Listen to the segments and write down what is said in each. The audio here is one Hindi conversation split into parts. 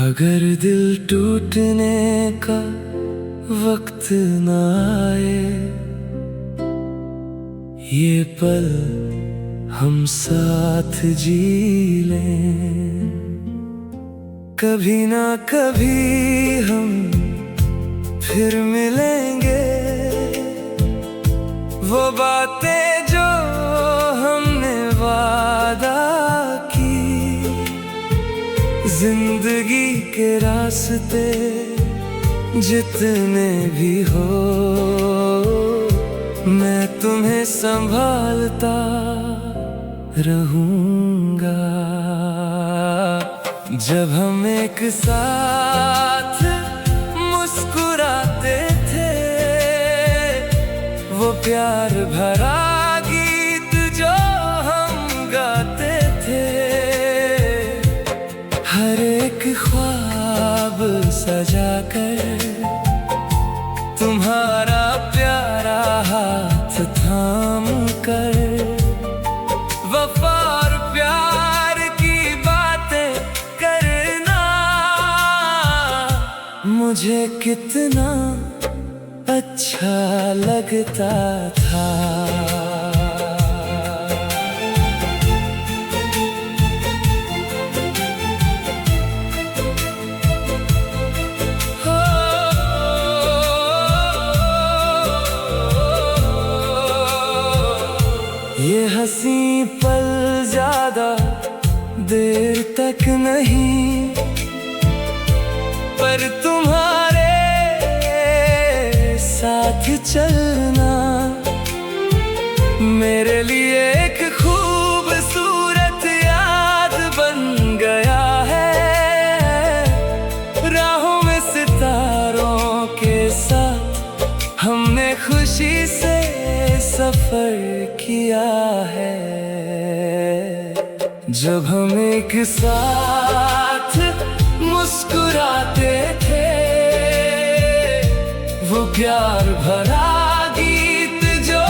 अगर दिल टूटने का वक्त न आए, ये पल हम साथ जी लें। कभी ना कभी हम फिर मिलेंगे, वो बातें जो हमने वादा की। जिंदगी के रास्ते जितने भी हो, मैं तुम्हें संभालता रहूंगा। जब हम एक साथ मुस्कुराते थे, वो प्यार भरा गीत जो हम गाते थे, हर एक ख्वाब सजा कर तुम्हारा प्यारा हाथ थाम कर, वफा और प्यार की बातें करना मुझे कितना अच्छा लगता था। ये हंसी पल ज्यादा देर तक नहीं, पर तुम्हारे साथ चलना मेरे लिए एक खूबसूरत याद बन गया है। राहों में सितारों के साथ हमने खुशी से सफर किया है। जब हम एक साथ मुस्कुराते थे, वो प्यार भरा गीत जो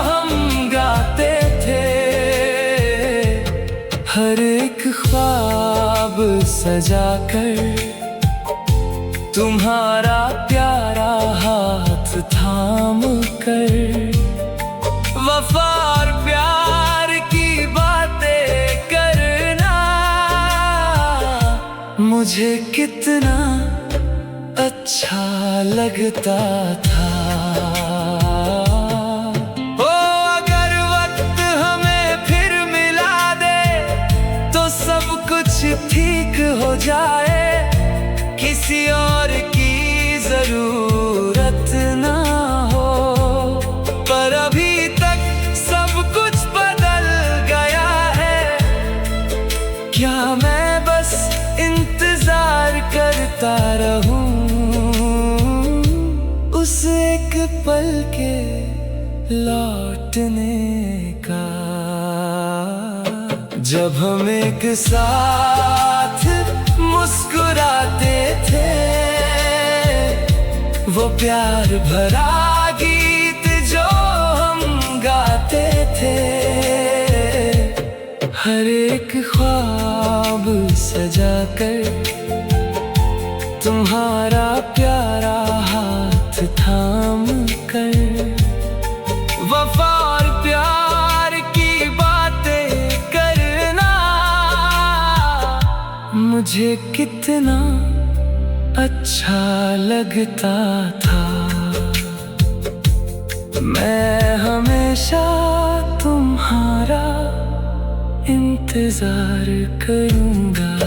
हम गाते थे, हर एक ख्वाब सजा कर तुम्हारा प्यारा हाथ थाम कर, वफा और प्यार की बातें करना मुझे कितना अच्छा लगता था। ओ अगर वक्त हमें फिर मिला दे, तो सब कुछ ठीक हो जाए। किसी और की जरूरत ना हो, पर अभी क्या मैं बस इंतजार करता रहूं उस एक पल के लौटने का। जब हम एक साथ मुस्कुराते थे, वो प्यार भरा गीत जो हम गाते थे, हर एक ख्वाब सजा कर तुम्हारा प्यारा हाथ थाम कर, वफा और प्यार की बातें करना मुझे कितना अच्छा लगता था। मैं हमेशा तुम्हारा इंतजार करूंगा।